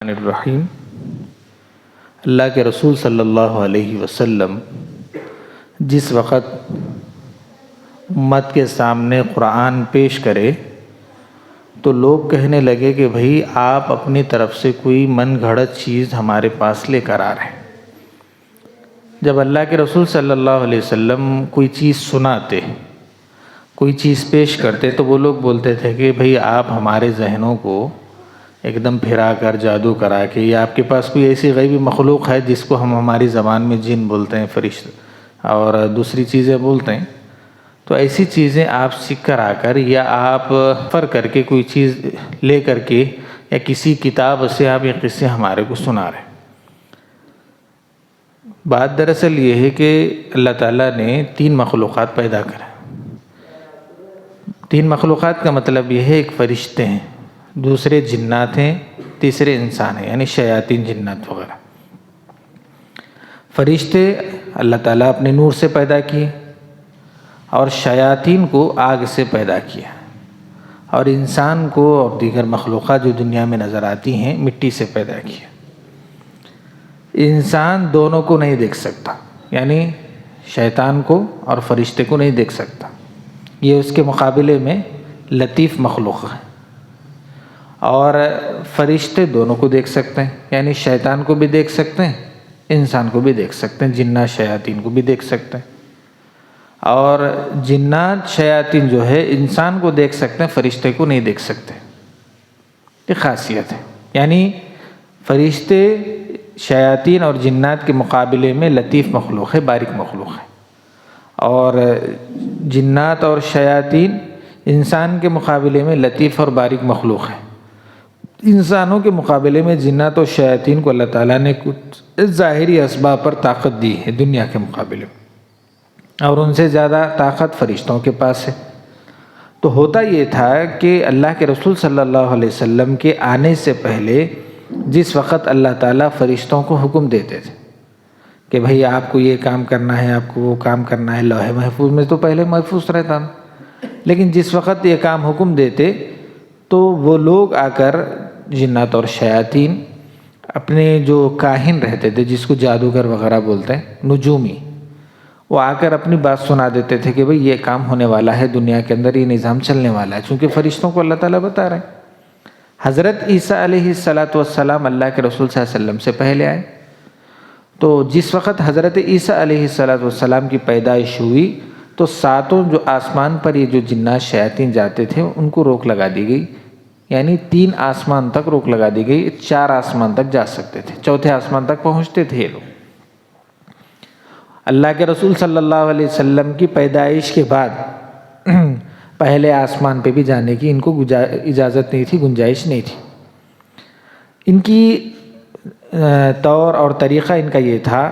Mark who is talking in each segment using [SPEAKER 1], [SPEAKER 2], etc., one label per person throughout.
[SPEAKER 1] الرحیم۔ اللہ کے رسول صلی اللہ علیہ وسلم جس وقت امت کے سامنے قرآن پیش کرے تو لوگ کہنے لگے کہ بھئی آپ اپنی طرف سے کوئی من گھڑت چیز ہمارے پاس لے کر آ رہے ہیں۔ جب اللہ کے رسول صلی اللہ علیہ وسلم کوئی چیز سناتے، کوئی چیز پیش کرتے تو وہ لوگ بولتے تھے کہ بھئی آپ ہمارے ذہنوں کو ایک دم پھرا کر جادو کرا کے، یا آپ کے پاس کوئی ایسی غیبی مخلوق ہے جس کو ہم ہماری زبان میں جن بولتے ہیں، فرشتے اور دوسری چیزیں بولتے ہیں، تو ایسی چیزیں آپ سیکھ کر آ کر یا آپ فر کر کے کوئی چیز لے کر کے یا کسی کتاب سے آپ یہ قصے ہمارے کو سنا رہے ہیں۔ بات دراصل یہ ہے کہ اللہ تعالیٰ نے 3 مخلوقات پیدا کرے۔ 3 مخلوقات کا مطلب یہ ہے، ایک فرشتے ہیں، دوسرے جنات ہیں، تیسرے انسان ہیں، یعنی شیاطین، جنات وغیرہ۔ فرشتے اللہ تعالیٰ اپنے نور سے پیدا کیے، اور شیاطین کو آگ سے پیدا کیا، اور انسان کو اور دیگر مخلوقات جو دنیا میں نظر آتی ہیں مٹی سے پیدا کیا۔ انسان دونوں کو نہیں دیکھ سکتا، یعنی شیطان کو اور فرشتے کو نہیں دیکھ سکتا، یہ اس کے مقابلے میں لطیف مخلوق ہے۔ اور فرشتے دونوں کو دیکھ سکتے ہیں، یعنی شیطان کو بھی دیکھ سکتے ہیں، انسان کو بھی دیکھ سکتے ہیں، جنات شیاطین کو بھی دیکھ سکتے ہیں۔ اور جنات شیاطین جو ہے انسان کو دیکھ سکتے ہیں، فرشتے کو نہیں دیکھ سکتے، یہ خاصیت ہے۔ یعنی فرشتے شیاطین اور جنات کے مقابلے میں لطیف مخلوق ہے، باریک مخلوق ہے، اور جنات اور شیاطین انسان کے مقابلے میں لطیف اور باریک مخلوق ہے۔ انسانوں کے مقابلے میں جنات اور شیاطین کو اللہ تعالیٰ نے کچھ ظاہری اسباب پر طاقت دی ہے دنیا کے مقابلے میں، اور ان سے زیادہ طاقت فرشتوں کے پاس ہے۔ تو ہوتا یہ تھا کہ اللہ کے رسول صلی اللہ علیہ وسلم کے آنے سے پہلے جس وقت اللہ تعالیٰ فرشتوں کو حکم دیتے تھے کہ بھئی آپ کو یہ کام کرنا ہے، آپ کو وہ کام کرنا ہے، لوح محفوظ میں تو پہلے محفوظ رہتا نا، لیکن جس وقت یہ کام حکم دیتے تو وہ لوگ آ کر جنات اور شیاطین اپنے جو کاہن رہتے تھے، جس کو جادوگر وغیرہ بولتے ہیں، نجومی، وہ آ کر اپنی بات سنا دیتے تھے کہ بھئی یہ کام ہونے والا ہے دنیا کے اندر، یہ نظام چلنے والا ہے، چونکہ فرشتوں کو اللہ تعالیٰ بتا رہے ہیں۔ حضرت عیسیٰ علیہ السلام اللہ کے رسول صلی اللہ علیہ وسلم سے پہلے آئے، تو جس وقت حضرت عیسیٰ علیہ السلام کی پیدائش ہوئی تو 7 جو آسمان پر یہ جو جنات شیاطین جاتے تھے ان کو روک لگا دی گئی، یعنی 3 آسمان تک روک لگا دی گئی، 4 آسمان تک جا سکتے تھے، 4تھے آسمان تک پہنچتے تھے یہ لوگ۔ اللہ کے رسول صلی اللہ علیہ وسلم کی پیدائش کے بعد پہلے آسمان پہ بھی جانے کی ان کو اجازت نہیں تھی، گنجائش نہیں تھی۔ ان کی طور اور طریقہ ان کا یہ تھا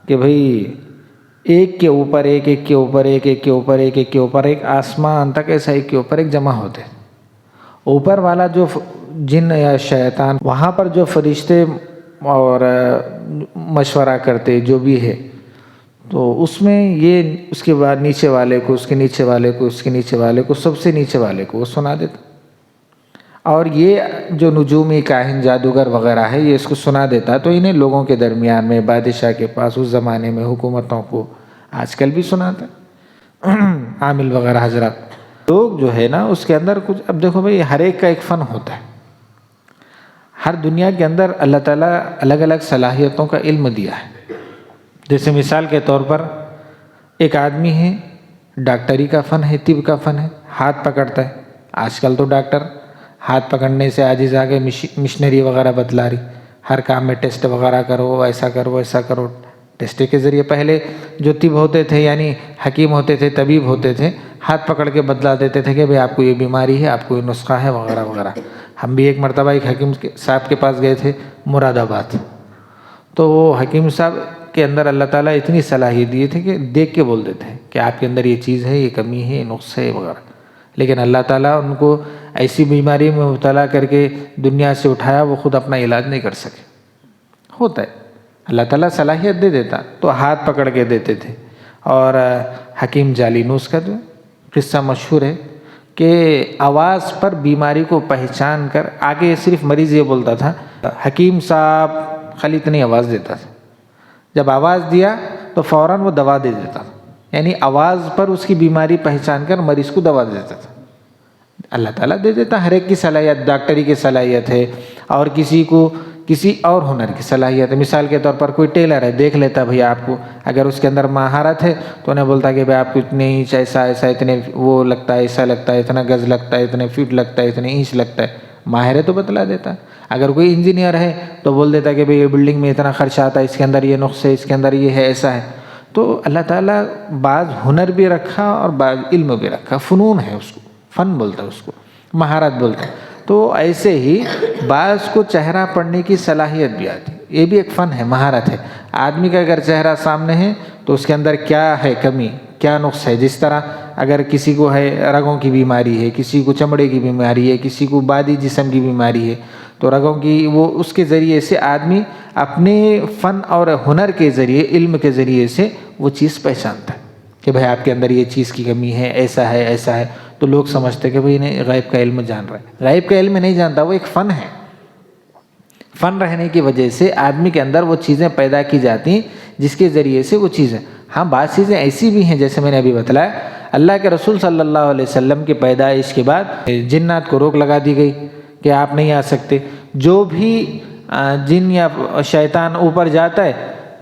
[SPEAKER 1] کہ بھئی ایک کے اوپر ایک، ایک کے اوپر ایک، ایک کے اوپر ایک، ایک کے اوپر ایک، آسمان تک ایسا ایک کے اوپر ایک جمع ہوتے۔ اوپر والا جو جن یا شیطان، وہاں پر جو فرشتے اور مشورہ کرتے جو بھی ہے، تو اس میں یہ اس کے بعد نیچے والے کو، اس کے نیچے والے کو، اس کے نیچے والے کو، سب سے نیچے والے کو وہ سنا دیتا، اور یہ جو نجومی کاہن جادوگر وغیرہ ہے یہ اس کو سنا دیتا، تو انہیں لوگوں کے درمیان میں، بادشاہ کے پاس اس زمانے میں، حکومتوں کو، آج کل بھی سناتا عامل وغیرہ حضرات لوگ جو ہے نا، اس کے اندر کچھ، اب دیکھو بھئی ہر ایک کا ایک فن ہوتا ہے، ہر دنیا کے اندر اللہ تعالیٰ الگ الگ صلاحیتوں کا علم دیا ہے۔ جیسے مثال کے طور پر ایک آدمی ہے، ڈاکٹری کا فن ہے، طب کا فن ہے، ہاتھ پکڑتا ہے، آج کل تو ڈاکٹر ہاتھ پکڑنے سے عاجز آ گئے، مشنری وغیرہ بتلا رہی، ہر کام میں ٹیسٹ وغیرہ کرو، ایسا کرو ایسا کرو، ٹیسٹ کے ذریعے۔ پہلے جو طب ہوتے تھے، یعنی حکیم ہوتے تھے، طبیب ہوتے تھے، ہاتھ پکڑ کے بتلا دیتے تھے کہ بھئی آپ کو یہ بیماری ہے، آپ کو یہ نسخہ ہے وغیرہ وغیرہ۔ ہم بھی ایک مرتبہ ایک حکیم صاحب کے پاس گئے تھے مراد آباد، تو وہ حکیم صاحب کے اندر اللہ تعالیٰ اتنی صلاحیت دیے تھے کہ دیکھ کے بول دیتے ہیں کہ آپ کے اندر یہ چیز ہے، یہ کمی ہے، یہ نقص ہے وغیرہ، لیکن اللہ تعالیٰ ان کو ایسی بیماری میں مبتلا کر کے دنیا سے اٹھایا، وہ خود اپنا علاج نہیں کر سکے۔ ہوتا ہے، اللہ تعالیٰ صلاحیت دے دیتا تو ہاتھ پکڑ کے دیتے تھے۔ اور حکیم جالینوس کا جو قصہ مشہور ہے کہ آواز پر بیماری کو پہچان کر آگے صرف مریض یہ بولتا تھا حکیم صاحب، خالی اتنی آواز دیتا تھا. جب آواز دیا تو فوراً وہ دوا دے دیتا تھا. یعنی آواز پر اس کی بیماری پہچان کر مریض کو دوا دے دیتا تھا. اللہ تعالیٰ دے دیتا، ہر ایک کی صلاحیت، ڈاکٹری کی صلاحیت ہے اور کسی کو کسی اور ہنر کی صلاحیت ہے. مثال کے طور پر کوئی ٹیلر ہے، دیکھ لیتا بھئی آپ کو، اگر اس کے اندر مہارت ہے تو انہیں بولتا کہ بھئی آپ کو اتنے انچ ایسا ایسا، اتنے وہ لگتا ہے، ایسا لگتا ہے، اتنا گز لگتا ہے، اتنے فٹ لگتا ہے، اتنے انچ لگتا ہے. ماہر ہے تو بتلا دیتا ہے. اگر کوئی انجینئر ہے تو بول دیتا کہ بھئی یہ بلڈنگ میں اتنا خرچہ آتا ہے، اس کے اندر یہ نقص ہے، اس کے اندر یہ ہے، ایسا ہے. تو اللہ تعالیٰ بعض ہنر بھی رکھا اور بعض علم بھی رکھا. فنون ہے، اس کو فن بولتا ہے، اس کو مہارت بولتا ہے. تو ایسے ہی بعض کو چہرہ پڑھنے کی صلاحیت بھی آتی ہے، یہ بھی ایک فن ہے، مہارت ہے. آدمی کا اگر چہرہ سامنے ہے تو اس کے اندر کیا ہے کمی، کیا نقص ہے. جس طرح اگر کسی کو ہے رگوں کی بیماری ہے، کسی کو چمڑے کی بیماری ہے، کسی کو بادی جسم کی بیماری ہے، تو رگوں کی وہ اس کے ذریعے سے آدمی اپنے فن اور ہنر کے ذریعے، علم کے ذریعے سے وہ چیز پہچانتا ہے کہ بھائی آپ کے اندر یہ چیز کی کمی ہے، ایسا ہے، ایسا ہے. تو لوگ سمجھتے کہ بھئی انہیں غیب کا علم جان رہا ہے. غیب کا علم نہیں جانتا، وہ ایک فن ہے. فن رہنے کی وجہ سے آدمی کے اندر وہ چیزیں پیدا کی جاتی ہیں جس کے ذریعے سے وہ چیزیں. ہاں بعض چیزیں ایسی بھی ہیں جیسے میں نے ابھی بتلایا، اللہ کے رسول صلی اللہ علیہ وسلم کی پیدائش کے بعد جنات کو روک لگا دی گئی کہ آپ نہیں آ سکتے. جو بھی جن یا شیطان اوپر جاتا ہے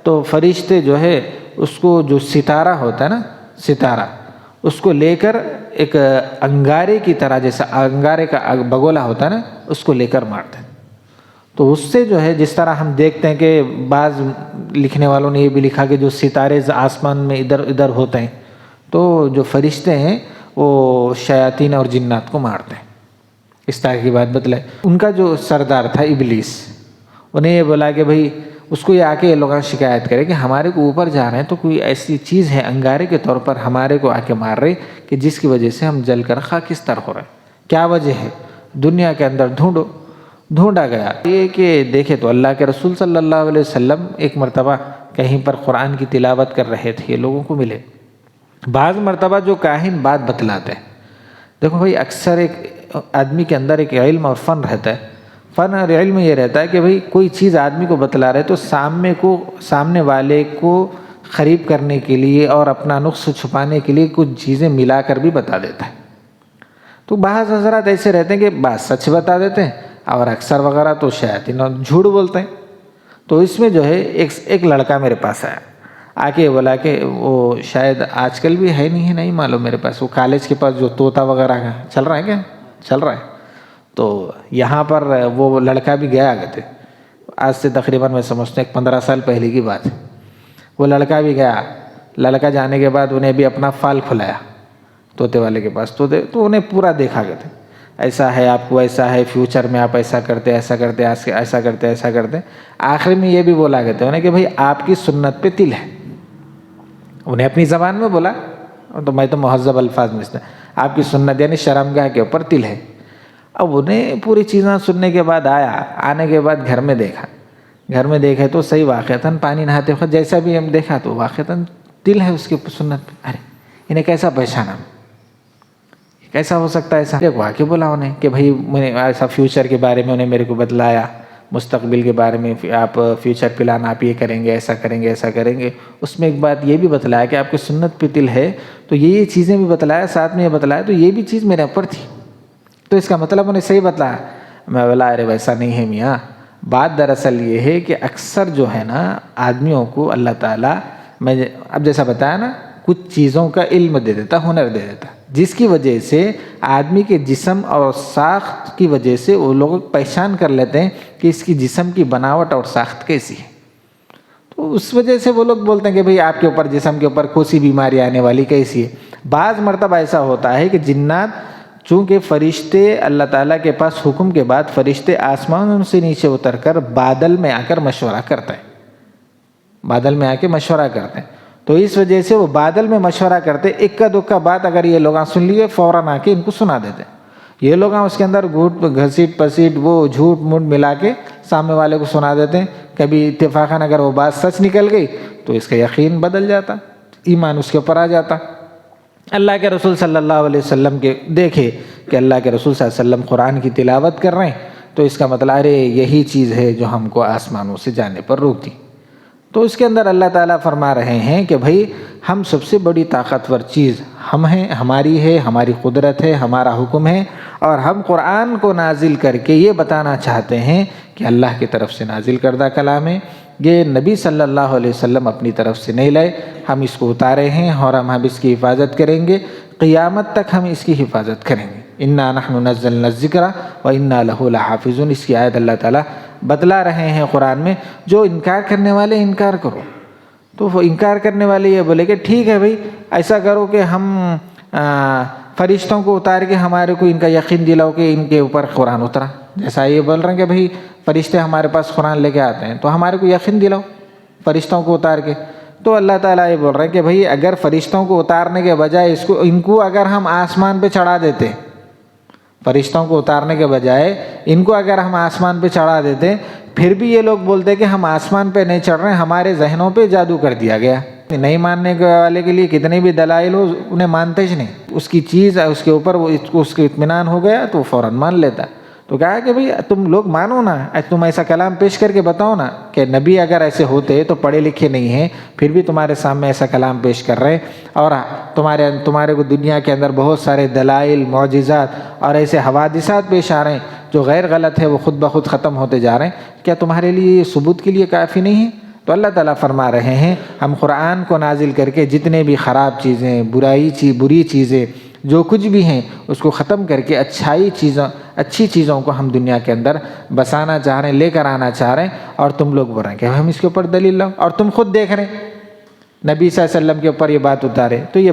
[SPEAKER 1] تو فرشتے جو ہے اس کو، جو ستارہ ہوتا ہے نا، ستارہ، اس کو لے کر ایک انگارے کی طرح، جیسا انگارے کا بگولا ہوتا ہے نا، اس کو لے کر مارتے ہیں. تو اس سے جو ہے، جس طرح ہم دیکھتے ہیں کہ بعض لکھنے والوں نے یہ بھی لکھا کہ جو ستارے آسمان میں ادھر ادھر ہوتے ہیں، تو جو فرشتے ہیں وہ شیاطین اور جنات کو مارتے ہیں. اس طرح کی بات بتلائے. ان کا جو سردار تھا ابلیس، انہیں یہ بولا کہ بھئی اس کو یہ آ کے یہ لوگ شکایت کرے کہ ہمارے کو اوپر جا رہے ہیں تو کوئی ایسی چیز ہے انگارے کے طور پر ہمارے کو آ کے مار رہے کہ جس کی وجہ سے ہم جل کر خاکستر ہو رہے ہیں. کیا وجہ ہے؟ دنیا کے اندر ڈھونڈو. ڈھونڈا گیا یہ کہ دیکھے تو اللہ کے رسول صلی اللہ علیہ وسلم ایک مرتبہ کہیں پر قرآن کی تلاوت کر رہے تھے، یہ لوگوں کو ملے. بعض مرتبہ جو کاہن بات بتلاتے ہیں، دیکھو بھئی اکثر ایک آدمی کے اندر ایک علم اور فن رہتا ہے. فن اور علم یہ رہتا ہے کہ بھئی کوئی چیز آدمی کو بتلا رہے تو سامنے والے کو قریب کرنے کے لیے اور اپنا نقص چھپانے کے لیے کچھ چیزیں ملا کر بھی بتا دیتا ہے. تو بعض حضرات ایسے رہتے ہیں کہ بات سچ بتا دیتے ہیں اور اکثر وغیرہ تو شیاطین جھوٹ بولتے ہیں. تو اس میں جو ہے ایک لڑکا میرے پاس آیا، آ کے بولا کہ وہ شاید آج کل بھی ہے نہیں معلوم میرے پاس، وہ کالج کے پاس جو طوطا وغیرہ کا چل رہا ہے، کیا چل رہا ہے. تو یہاں پر وہ لڑکا بھی گیا تھے، آج سے تقریباً میں سمجھتا ہوں 15 سال پہلے کی بات ہے. وہ لڑکا بھی گیا. لڑکا جانے کے بعد انہیں بھی اپنا فال کھلایا طوطے والے کے پاس. تو انہیں پورا دیکھا گیا تھا، ایسا ہے آپ کو، ایسا ہے، فیوچر میں آپ ایسا کرتے، ایسا کرتے، ایسا کرتے، ایسا کرتے. آخر میں یہ بھی بولا گیا تھا انہیں کہ بھئی آپ کی سنت پہ تل ہے. انہیں اپنی زبان میں بولا، تو میں تو مہذب الفاظ میں آپ کی سنت یعنی شرمگاہ کے اوپر تل ہے. اب انہیں پوری چیزیں سننے کے بعد آنے کے بعد گھر میں دیکھا تو صحیح واقعتاً پانی نہاتے وقت جیسا بھی ہم دیکھا تو واقعتاً تل ہے اس کی سنت پہ. ارے انہیں کیسا پہچانا، کیسا ہو سکتا ہے ایسا؟ دیکھو آ کے بولا انہیں کہ بھائی میں نے ایسا فیوچر کے بارے میں انہیں میرے کو بتلایا، مستقبل کے بارے میں آپ فیوچر پلان آپ یہ کریں گے، ایسا کریں گے، ایسا کریں گے. اس میں ایک بات یہ بھی بتلایا کہ آپ کی سنت پہ تل ہے تو یہ چیزیں بھی بتلایا، ساتھ میں یہ بتلایا تو یہ بھی چیز میرے اوپر تھی. تو اس کا مطلب انہیں صحیح بتلایا. میں بولا ارے ویسا نہیں ہے میاں، بات دراصل یہ ہے کہ اکثر جو ہے نا آدمیوں کو اللہ تعالیٰ، میں اب جیسا بتایا نا، کچھ چیزوں کا علم دے دیتا، ہنر دے دیتا، جس کی وجہ سے آدمی کے جسم اور ساخت کی وجہ سے وہ لوگ پہچان کر لیتے ہیں کہ اس کی جسم کی بناوٹ اور ساخت کیسی ہے. تو اس وجہ سے وہ لوگ بولتے ہیں کہ بھئی آپ کے اوپر، جسم کے اوپر کوئی سی بیماری آنے والی کیسی ہے. بعض مرتبہ ایسا ہوتا ہے کہ جنات، چونکہ فرشتے اللہ تعالیٰ کے پاس حکم کے بعد فرشتے آسمان سے نیچے اتر کر بادل میں آ کر مشورہ کرتے ہیں، بادل میں آ کے مشورہ کرتے ہیں. تو اس وجہ سے وہ بادل میں مشورہ کرتے، ایک کا دکا بات اگر یہ لوگ سن لیے فوراً آ کے ان کو سنا دیتے. یہ لوگ اس کے اندر گھسیٹ پسیٹ وہ جھوٹ موٹ ملا کے سامنے والے کو سنا دیتے ہیں. کبھی اتفاقاً اگر وہ بات سچ نکل گئی تو اس کا یقین بدل جاتا، ایمان اس کے اوپر آ جاتا. اللہ کے رسول صلی اللہ علیہ وسلم کے دیکھے کہ اللہ کے رسول صلی اللہ علیہ وسلم قرآن کی تلاوت کر رہے ہیں، تو اس کا مطلب ارے یہی چیز ہے جو ہم کو آسمانوں سے جانے پر روک دی۔ تو اس کے اندر اللہ تعالیٰ فرما رہے ہیں کہ بھائی ہم سب سے بڑی طاقتور چیز ہم ہیں، ہماری ہے، ہماری قدرت ہے، ہمارا حکم ہے، اور ہم قرآن کو نازل کر کے یہ بتانا چاہتے ہیں کہ اللہ کی طرف سے نازل کردہ کلام ہے، یہ نبی صلی اللہ علیہ وسلم اپنی طرف سے نہیں لائے، ہم اس کو اتارے ہیں اور ہم اس کی حفاظت کریں گے، قیامت تک ہم اس کی حفاظت کریں گے۔ انا نحن نزلنا الذکر وانا لہ لحافظون، اس کی آیت اللہ تعالیٰ بتلا رہے ہیں قرآن میں۔ جو انکار کرنے والے انکار کرو، تو وہ انکار کرنے والے یہ بولے کہ ٹھیک ہے بھائی ایسا کرو کہ ہم فرشتوں کو اتار کے ہمارے کو ان کا یقین دلاؤ کہ ان کے اوپر قرآن اترا، جیسا یہ بول رہے ہیں کہ بھائی فرشتے ہمارے پاس قرآن لے کے آتے ہیں تو ہمارے کو یقین دلاؤ فرشتوں کو اتار کے۔ تو اللہ تعالیٰ یہ بول رہے ہیں کہ بھائی اگر فرشتوں کو اتارنے کے بجائے ان کو اگر ہم آسمان پہ چڑھا دیتے، فرشتوں کو اتارنے کے بجائے ان کو اگر ہم آسمان پہ چڑھا دیتے، پھر بھی یہ لوگ بولتے کہ ہم آسمان پہ نہیں چڑھ رہے، ہمارے ذہنوں پہ جادو کر دیا گیا۔ نہیں ماننے والے کے لیے کتنے بھی دلائل ہو انہیں مانتے ہی نہیں، اس کی چیز اس کے اوپر اس کے اطمینان ہو گیا تو فوراً مان لیتا۔ تو کہا کہ بھئی تم لوگ مانو نا، تم ایسا کلام پیش کر کے بتاؤ نا کہ نبی اگر ایسے ہوتے تو پڑھے لکھے نہیں ہیں، پھر بھی تمہارے سامنے ایسا کلام پیش کر رہے ہیں، اور تمہارے کو دنیا کے اندر بہت سارے دلائل، معجزات اور ایسے حوادثات پیش آ رہے ہیں جو غیر غلط ہے، وہ خود بخود ختم ہوتے جا رہے ہیں، کیا تمہارے لیے یہ ثبوت کے لیے کافی نہیں ہے؟ تو اللہ تعالیٰ فرما رہے ہیں ہم قرآن کو نازل کر کے جتنے بھی خراب چیزیں، بری چیزیں جو کچھ بھی ہیں اس کو ختم کر کے اچھی چیزوں کو ہم دنیا کے اندر بسانا چاہ رہے ہیں، لے کر آنا چاہ رہے ہیں، اور تم لوگ بول رہے ہیں کہ ہم اس کے اوپر دلیل لاؤ، اور تم خود دیکھ رہے ہیں نبی صلی اللہ علیہ وسلم کے اوپر یہ بات اتارے۔ تو یہ